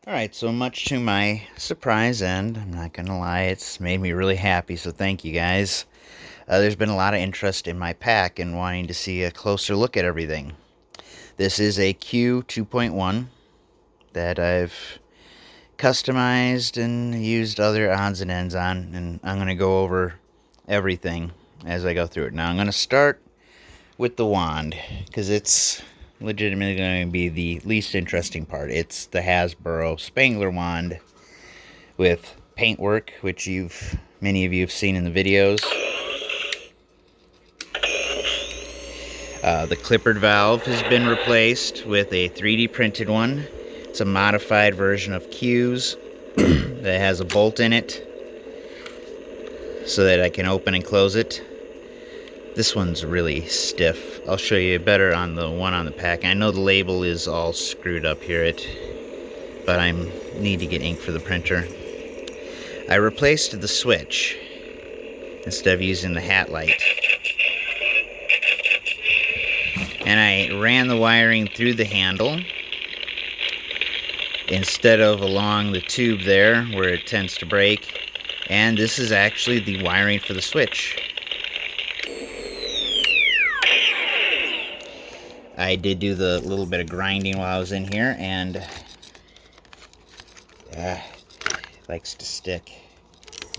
Alright, so much to my surprise, and I'm not gonna lie, it's made me really happy, so thank you guys. There's been a lot of interest in my pack and wanting to see a closer look at everything. This is a Q 2.1 that I've customized and used other odds and ends on, and I'm going to go over everything as I go through it. Now I'm going to start with the wand, because it's legitimately going to be the least interesting part. It's the Hasbro Spangler wand with paintwork, which many of you have seen in the videos. The clippered valve has been replaced with a 3D printed one. It's a modified version of Q's that has a bolt in it so that I can open and close it. This one's really stiff. I'll show you better on the one on the pack. I know the label is all screwed up here, but I need to get ink for the printer. I replaced the switch instead of using the hat light. And I ran the wiring through the handle instead of along the tube there where it tends to break. And this is actually the wiring for the switch. I did do the little bit of grinding while I was in here, and it likes to stick.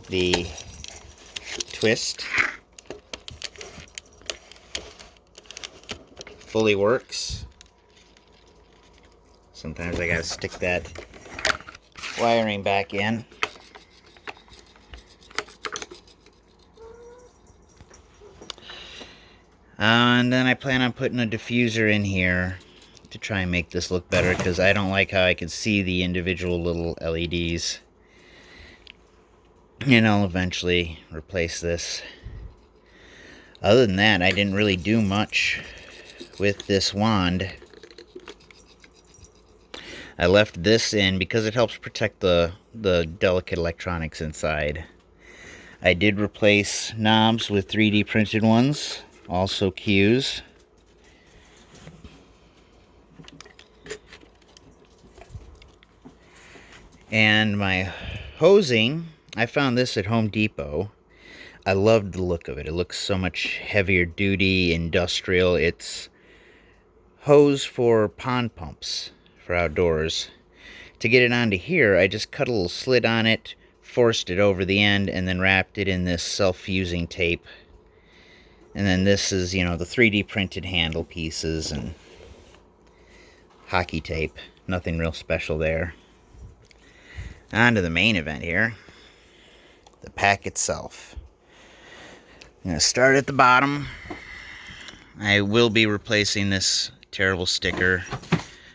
The twist fully works. Sometimes I gotta stick that wiring back in. And then I plan on putting a diffuser in here to try and make this look better, because I don't like how I can see the individual little LEDs. And I'll eventually replace this. Other than that, I didn't really do much with this wand. I left this in because it helps protect the delicate electronics inside. I did replace knobs with 3D printed ones, also Q's. And my hosing, I found this at Home Depot. I loved the look of it. It looks so much heavier duty, industrial. It's hose for pond pumps for outdoors. To get it onto here, I just cut a little slit on it, forced it over the end, and then wrapped it in this self-fusing tape. And then this is, the 3D printed handle pieces and hockey tape. Nothing real special there. On to the main event here. The pack itself. I'm going to start at the bottom. I will be replacing this terrible sticker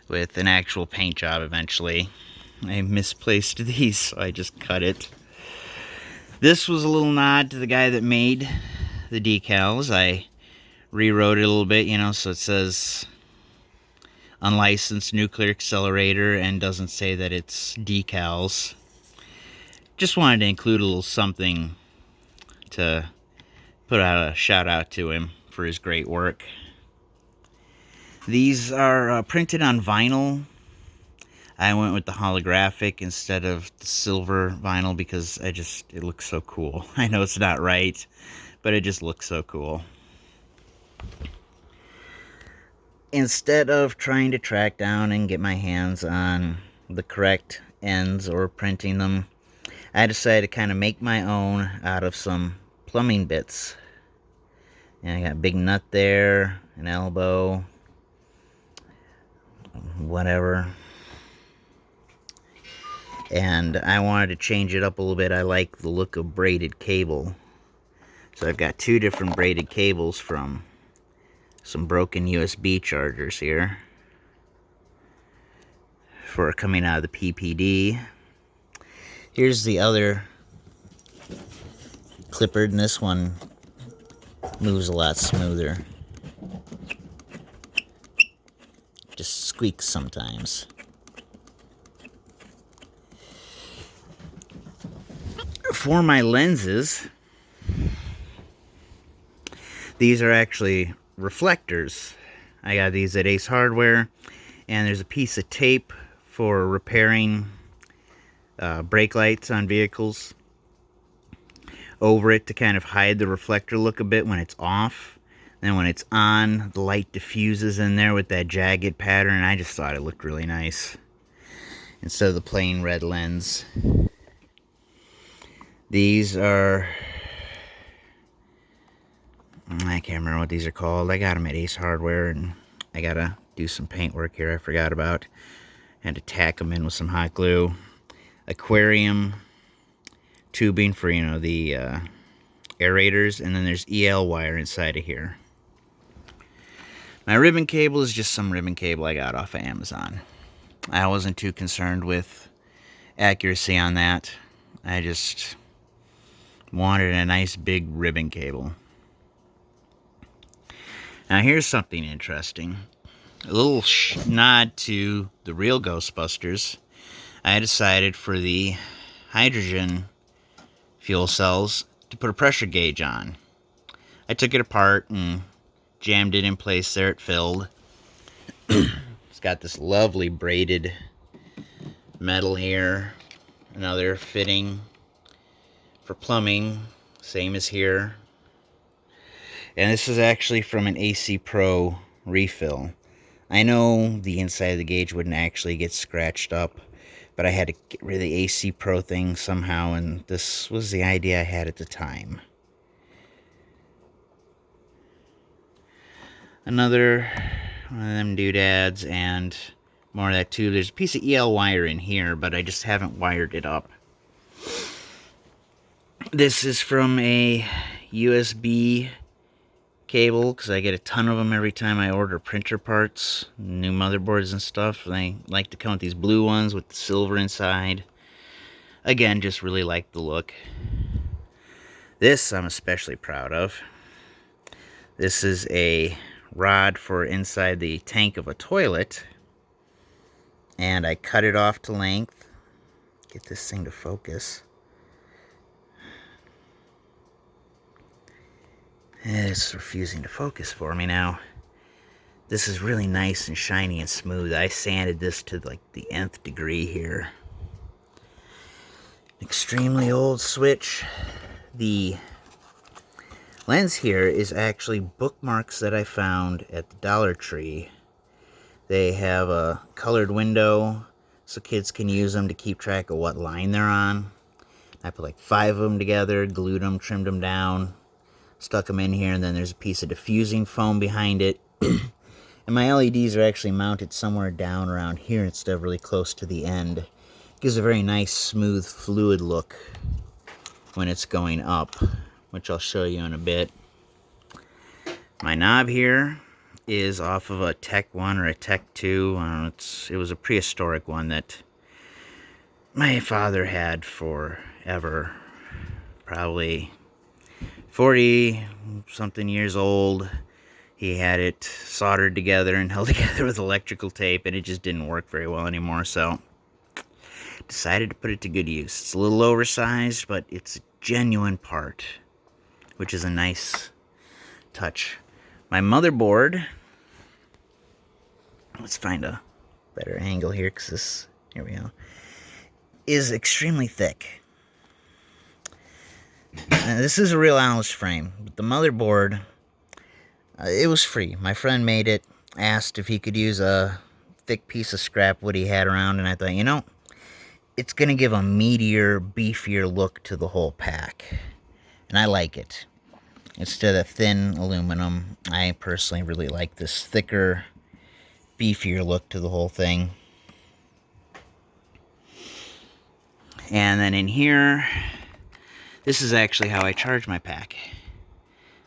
with an actual paint job eventually. I misplaced these, so I just cut it. This was a little nod to the guy that made the decals. I rewrote it a little bit, so it says unlicensed nuclear accelerator and doesn't say that it's decals. Just wanted to include a little something to put out a shout out to him for his great work. These are printed on vinyl. I went with the holographic instead of the silver vinyl because it looks so cool. I know it's not right, but it just looks so cool. Instead of trying to track down and get my hands on the correct ends or printing them, I decided to kind of make my own out of some plumbing bits. And I got a big nut there, an elbow, whatever. And I wanted to change it up a little bit. I like the look of braided cable. So I've got two different braided cables from some broken USB chargers here for coming out of the PPD. Here's the other clippered, and this one moves a lot smoother. Just squeaks sometimes. For my lenses, these are actually reflectors. I got these at Ace Hardware, and there's a piece of tape for repairing brake lights on vehicles over it to kind of hide the reflector look a bit when it's off. Then when it's on, the light diffuses in there with that jagged pattern. I just thought it looked really nice instead of the plain red lens. These are, I can't remember what these are called. I got them at Ace Hardware, and I gotta do some paint work here I forgot about. Had to tack them in with some hot glue. Aquarium tubing for, you know, the aerators, and then there's EL wire inside of here. My ribbon cable is just some ribbon cable I got off of Amazon. I wasn't too concerned with accuracy on that. I just wanted a nice big ribbon cable. Now here's something interesting. A little nod to the real Ghostbusters. I decided for the hydrogen fuel cells to put a pressure gauge on. I took it apart and jammed it in place there. It filled. It's got this lovely braided metal here. Another fitting for plumbing, same as here. And this is actually from an AC Pro refill. I know the inside of the gauge wouldn't actually get scratched up, but I had to get rid of the AC Pro thing somehow, and this was the idea I had at the time. Another one of them doodads, and more of that too. There's a piece of EL wire in here, but I just haven't wired it up. This is from a USB cable, because I get a ton of them every time I order printer parts, new motherboards and stuff. They like to come with these blue ones with the silver inside. Again, just really like the look. This I'm especially proud of. This is a rod for inside the tank of a toilet, and I cut it off to length. Get this thing to focus. It's refusing to focus for me now. This is really nice and shiny and smooth. I sanded this to like the nth degree here. Extremely old switch. The lens here is actually bookmarks that I found at the Dollar Tree. They have a colored window so kids can use them to keep track of what line they're on. I put like 5 of them together, glued them, trimmed them down, stuck them in here, and then there's a piece of diffusing foam behind it. And my LEDs are actually mounted somewhere down around here instead of really close to the end. It gives a very nice, smooth, fluid look when it's going up, which I'll show you in a bit. My knob here is off of a Tech 1 or a Tech 2. I don't know, it was a prehistoric one that my father had forever. Probably 40-something years old. He had it soldered together and held together with electrical tape, and it just didn't work very well anymore, so decided to put it to good use. It's a little oversized, but it's a genuine part, which is a nice touch. My motherboard, let's find a better angle here, because this, here we go, is extremely thick. This is a real Alice frame, but the motherboard, it was free. My friend made it, asked if he could use a thick piece of scrap wood he had around, and I thought, you know, it's going to give a meatier, beefier look to the whole pack. And I like it. Instead of thin aluminum, I personally really like this thicker, beefier look to the whole thing. And then in here, this is actually how I charge my pack.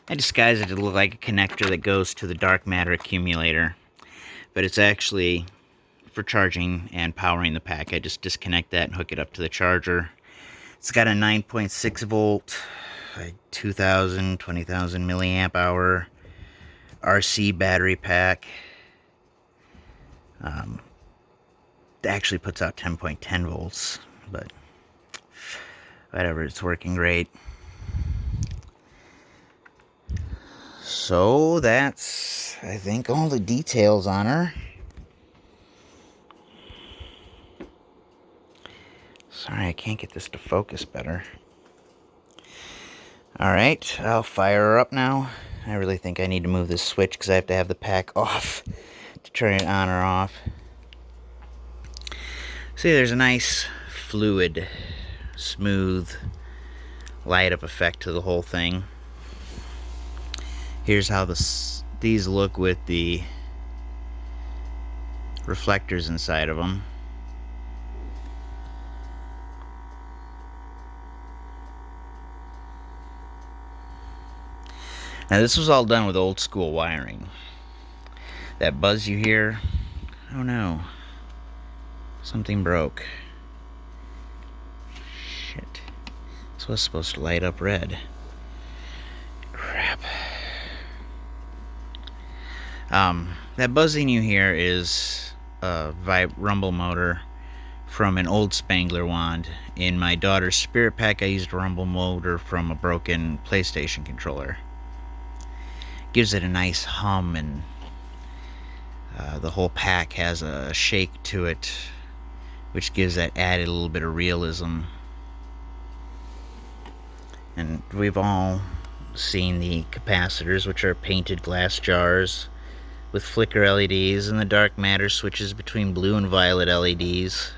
I disguise it to look like a connector that goes to the dark matter accumulator, but it's actually for charging and powering the pack. I just disconnect that and hook it up to the charger. It's got a 9.6 volt, 20,000 milliamp hour RC battery pack. It actually puts out 10.10 volts, but whatever, it's working great. So that's, I think, all the details on her. Sorry, I can't get this to focus better. Alright, I'll fire her up now. I really think I need to move this switch because I have to have the pack off to turn it on or off. See, there's a nice fluid, smooth, light up effect to the whole thing. Here's how these look with the reflectors inside of them. Now this was all done with old school wiring. That buzz you hear, oh no, something broke. Shit, this was supposed to light up red. Crap. That buzzing you hear is a rumble motor from an old Spangler wand. In my daughter's Spirit Pack, I used a rumble motor from a broken PlayStation controller. Gives it a nice hum, and the whole pack has a shake to it, which gives that added a little bit of realism. And we've all seen the capacitors, which are painted glass jars with flicker LEDs and the dark matter switches between blue and violet LEDs.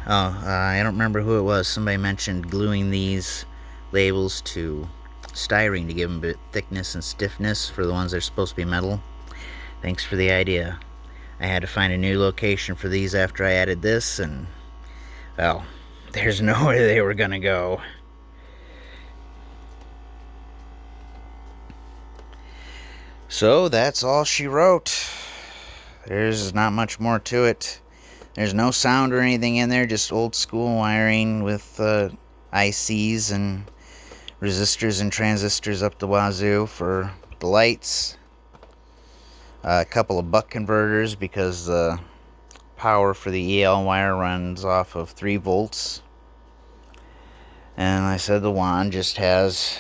I don't remember who it was. Somebody mentioned gluing these labels to styrene to give them a bit thickness and stiffness for the ones that are supposed to be metal. Thanks for the idea. I had to find a new location for these after I added this, and well, there's nowhere they were gonna go. So that's all she wrote. There's not much more to it. There's no sound or anything in there, just old school wiring with ICs and resistors and transistors up the wazoo for the lights. A couple of buck converters because the power for the EL wire runs off of 3 volts. And I said the wand just has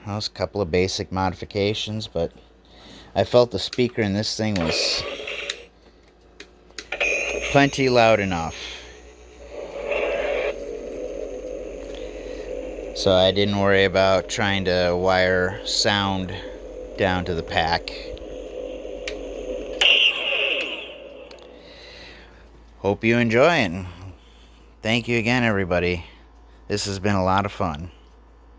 a couple of basic modifications, but I felt the speaker in this thing was plenty loud enough. So I didn't worry about trying to wire sound down to the pack. Hope you enjoy it. Thank you again, everybody. This has been a lot of fun.